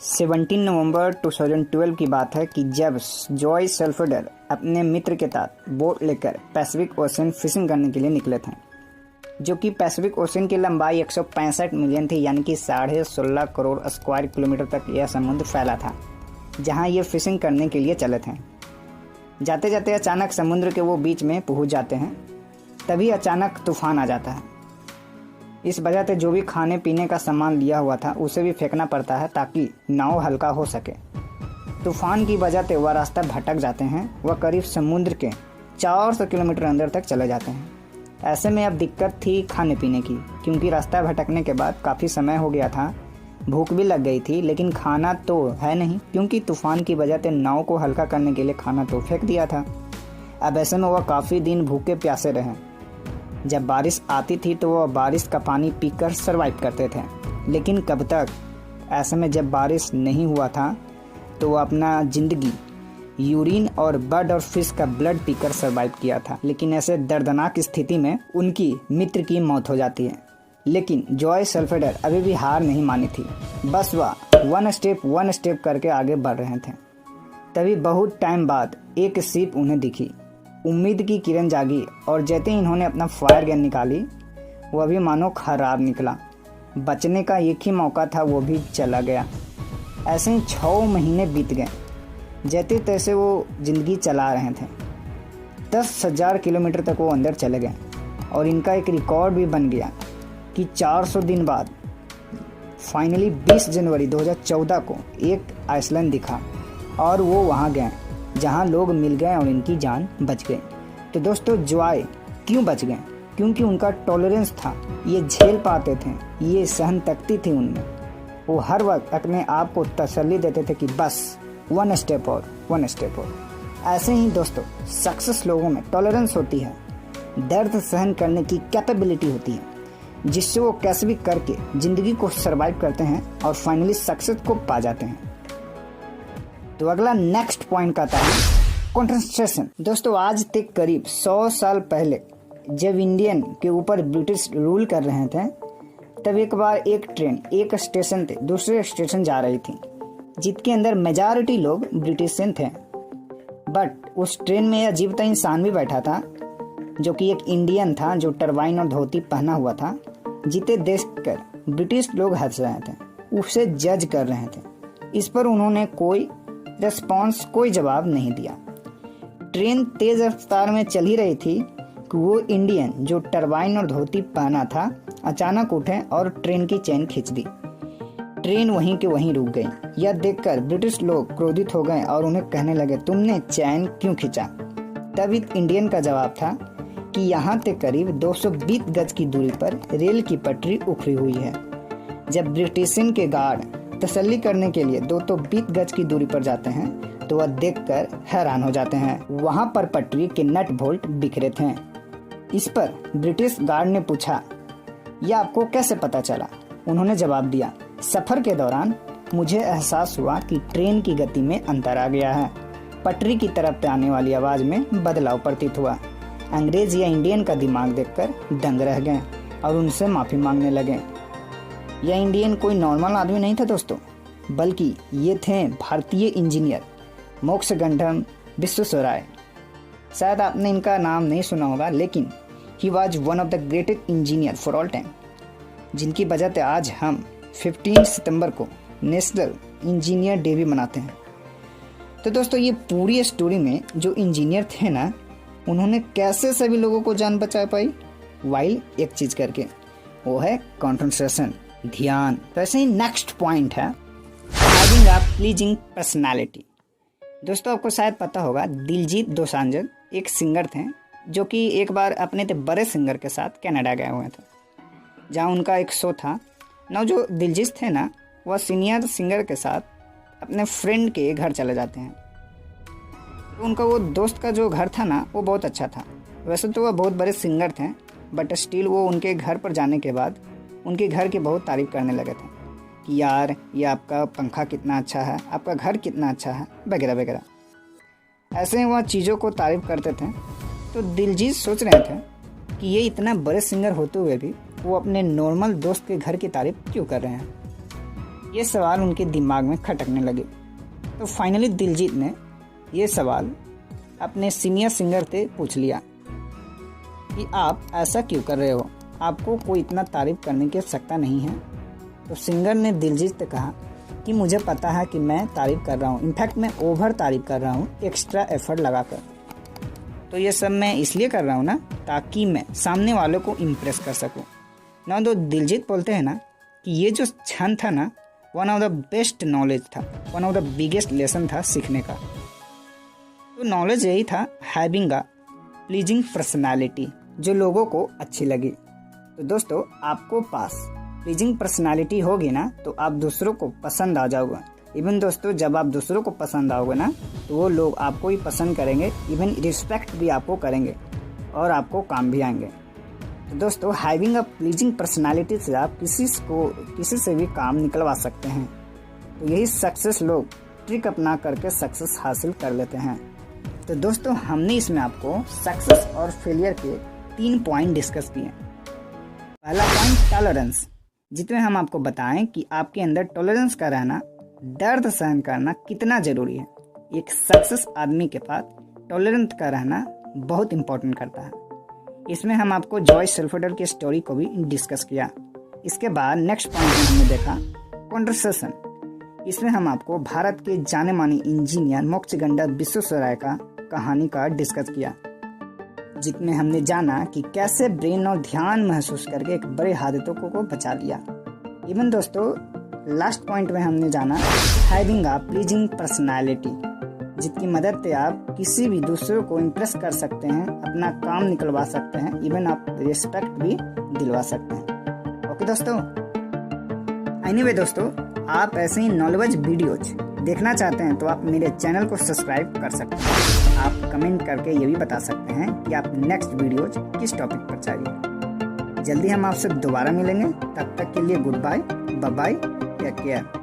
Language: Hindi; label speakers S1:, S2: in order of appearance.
S1: 17 नवंबर 2012 की बात है कि जब जॉय सेल्फडर अपने मित्र के साथ बोट लेकर पैसिफिक ओशन फिशिंग करने के लिए निकले थे, जो कि पैसिफिक ओशन की लंबाई 165 मिलियन थी, यानी कि 16.5 करोड़ स्क्वायर किलोमीटर तक यह समुद्र फैला था, जहां ये फिशिंग करने के लिए चले थे। जाते जाते अचानक समुद्र के वो बीच में पहुंच जाते हैं। तभी अचानक तूफान आ जाता है। इस वजह से जो भी खाने पीने का सामान लिया हुआ था उसे भी फेंकना पड़ता है ताकि नाव हल्का हो सके। तूफान की वजह से वह रास्ता भटक जाते हैं। वह करीब समुद्र के 400 किलोमीटर अंदर तक चले जाते हैं। ऐसे में अब दिक्कत थी खाने पीने की, क्योंकि रास्ता भटकने के बाद काफ़ी समय हो गया था, भूख भी लग गई थी, लेकिन खाना तो है नहीं, क्योंकि तूफान की वजह से नाव को हल्का करने के लिए खाना तो फेंक दिया था। अब ऐसे में वह काफ़ी दिन भूखे प्यासे रहे। जब बारिश आती थी तो वह बारिश का पानी पीकर सरवाइव करते थे, लेकिन कब तक। ऐसे में जब बारिश नहीं हुआ था तो वह अपना ज़िंदगी यूरिन और बर्ड और फिश का ब्लड पीकर सरवाइव किया था। लेकिन ऐसे दर्दनाक स्थिति में उनकी मित्र की मौत हो जाती है। लेकिन जॉय सेल्फडर अभी भी हार नहीं मानी थी, बस वह वन स्टेप करके आगे बढ़ रहे थे। तभी बहुत टाइम बाद एक शिप उन्हें दिखी। उम्मीद की किरण जागी और जैसे ही इन्होंने अपना फायर गन निकाली, वह भी मानो खराब निकला। बचने का एक ही मौका था, वो भी चला गया। ऐसे ही 6 महीने बीत गए। जैसे तैसे वो ज़िंदगी चला रहे थे। 10,000 किलोमीटर तक वो अंदर चले गए और इनका एक रिकॉर्ड भी बन गया कि 400 दिन बाद फाइनली 20 जनवरी 2014 को एक आइसलैंड दिखा और वो वहाँ गए जहाँ लोग मिल गए और इनकी जान बच गई। तो दोस्तों, जॉय क्यों बच गए? क्योंकि उनका टॉलरेंस था, ये झेल पाते थे, ये सहन तकती थी उनमें। वो हर वक्त अपने आप को तसल्ली देते थे कि बस वन स्टेप और। ऐसे ही दोस्तों, सक्सेस लोगों में टॉलरेंस होती है, दर्द सहन करने की कैपेबिलिटी होती है, जिससे वो कैसे भी करके ज़िंदगी को सरवाइव करते हैं और फाइनली सक्सेस को पा जाते हैं। तो अगला नेक्स्ट पॉइंट का था कॉन्सेंट्रेशन। दोस्तों, आज तक करीब 100 साल पहले जब इंडियन के ऊपर ब्रिटिश रूल कर रहे थे, तब एक बार एक ट्रेन एक स्टेशन से दूसरे स्टेशन जा रही थी, जिसके अंदर मेजॉरिटी लोग ब्रिटिश थे। बट उस ट्रेन में अजीब सा इंसान भी बैठा था, जो कि एक इंडियन था, जो टरबाइन और धोती पहना हुआ था, जिसे देखकर ब्रिटिश लोग हंस रहे थे, उसे जज कर रहे थे। इस पर उन्होंने कोई रेस्पॉन्स, कोई जवाब नहीं दिया। ट्रेन तेज रफ्तार में चल ही रही थी कि वो इंडियन जो टरबाइन और धोती पहना था अचानक उठे और ट्रेन की चेन खींच दी। ट्रेन वहीं के वहीं रुक गई। यह देखकर ब्रिटिश लोग क्रोधित हो गए और उन्हें कहने लगे, तुमने चैन क्यों खींचा? तभी इंडियन का जवाब था कि यहाँ से करीब 220 गज की दूरी पर रेल की पटरी उखड़ी हुई है। जब ब्रिटिशन के गार्ड तसल्ली करने के लिए 220 गज की दूरी पर जाते हैं तो वह देखकर हैरान हो जाते हैं। वहां पर पटरी के नट बोल्ट बिखरे थे। इस पर ब्रिटिश गार्ड ने पूछा, यह आपको कैसे पता चला? उन्होंने जवाब दिया, सफर के दौरान मुझे एहसास हुआ कि ट्रेन की गति में अंतर आ गया है। पटरी की तरफ आने वाली आवाज में बदलाव प्रतीत हुआ। अंग्रेज या इंडियन का दिमाग देखकर दंग रह गए और उनसे माफी मांगने लगे। यह इंडियन कोई नॉर्मल आदमी नहीं था दोस्तों, बल्कि ये थे भारतीय इंजीनियर मोक्षगंडम विश्वेश्वराय। शायद आपने इनका नाम नहीं सुना होगा, लेकिन he was one of the greatest engineer for all time, जिनकी वजह से आज हम 15 सितंबर को नेशनल इंजीनियर डे भी मनाते हैं। तो दोस्तों, ये पूरी स्टोरी में जो इंजीनियर थे ना, उन्होंने कैसे सभी लोगों को जान बचा पाई? वाइल एक चीज करके, वो है कंसंट्रेशन, ध्यान। तो ऐसे ही नेक्स्ट पॉइंट है हैविंग अ प्लीजिंग पर्सनालिटी। दोस्तों, आपको शायद पता होगा, दिलजीत दोसांझ एक सिंगर थे, जो कि एक बार अपने बड़े सिंगर के साथ कनाडा गए हुए थे, जहाँ उनका एक शो था ना। जो दिलजीत थे ना, वह सीनियर सिंगर के साथ अपने फ्रेंड के घर चले जाते हैं। तो उनका वो दोस्त का जो घर था ना, वो बहुत अच्छा था। वैसे तो वह बहुत बड़े सिंगर थे, बट स्टिल वो उनके घर पर जाने के बाद उनके घर की बहुत तारीफ़ करने लगे थे कि यार, ये आपका पंखा कितना अच्छा है, आपका घर कितना अच्छा है, वगैरह वगैरह। ऐसे ही वह चीज़ों को तारीफ़ करते थे। तो दिलजीत सोच रहे थे कि ये इतना बड़े सिंगर होते हुए भी वो अपने नॉर्मल दोस्त के घर की तारीफ़ क्यों कर रहे हैं। ये सवाल उनके दिमाग में खटकने लगे। तो फाइनली दिलजीत ने ये सवाल अपने सीनियर सिंगर से पूछ लिया कि आप ऐसा क्यों कर रहे हो, आपको कोई इतना तारीफ करने की आवश्यकता नहीं है। तो सिंगर ने दिलजीत से कहा कि मुझे पता है कि मैं तारीफ कर रहा हूँ, इनफैक्ट मैं ओवर तारीफ कर रहा हूँ, एक्स्ट्रा एफर्ट लगाकर। तो ये सब मैं इसलिए कर रहा हूँ ना, ताकि मैं सामने वालों को इम्प्रेस कर सकूँ ना। तो दिलजीत बोलते हैं ना कि ये जो क्षण था ना, one of the best knowledge था, one of the biggest lesson था सीखने का। तो नॉलेज यही था, हैविंग अ प्लीजिंग पर्सनालिटी, जो लोगों को अच्छी लगी। तो दोस्तों, आपको पास प्लीजिंग पर्सनालिटी होगी ना, तो आप दूसरों को पसंद आ जाओगे। इवन दोस्तों, जब आप दूसरों को पसंद आओगे ना, तो वो लोग आपको ही पसंद करेंगे, इवन रिस्पेक्ट भी आपको करेंगे और आपको काम भी आएंगे। तो दोस्तों, हैविंग अ प्लीजिंग पर्सनालिटी से आप किसी से भी काम निकलवा सकते हैं। तो यही सक्सेस लोग ट्रिक अपना करके सक्सेस हासिल कर लेते हैं। तो दोस्तों, हमने इसमें आपको सक्सेस और फेलियर के 3 पॉइंट डिस्कस किए। पहला पॉइंट टॉलरेंस, जिसमें हम आपको बताएं कि आपके अंदर टॉलरेंस का रहना, दर्द सहन करना कितना जरूरी है। एक सक्सेस आदमी के पास टॉलरेंस का रहना बहुत इंपॉर्टेंट करता है। इसमें हम आपको जॉय सेल्फोडर की स्टोरी को भी डिस्कस किया। इसके बाद नेक्स्ट पॉइंट में हमने देखा कॉन्वर्सेशन। इसमें हम आपको भारत के जाने माने इंजीनियर मोक्षगंडा विश्वेश्वरैया का कहानी का डिस्कस किया, जिसमें हमने जाना कि कैसे ब्रेन और ध्यान महसूस करके एक बड़े हादसों को बचा लिया। इवन दोस्तों, लास्ट पॉइंट में हमने जाना हैविंग अ प्लीजिंग पर्सनालिटी, जिसकी मदद से आप किसी भी दूसरों को इम्प्रेस कर सकते हैं, अपना काम निकलवा सकते हैं, इवन आप रिस्पेक्ट भी दिलवा सकते हैं। ओके दोस्तों, एनीवे दोस्तों, आप ऐसे ही नॉलेज वीडियोज देखना चाहते हैं तो आप मेरे चैनल को सब्सक्राइब कर सकते हैं। आप कमेंट करके ये भी बता सकते हैं कि आप नेक्स्ट वीडियोज किस टॉपिक पर चाहिए। जल्दी हम आपसे दोबारा मिलेंगे, तब तक के लिए good bye, bye bye, take care.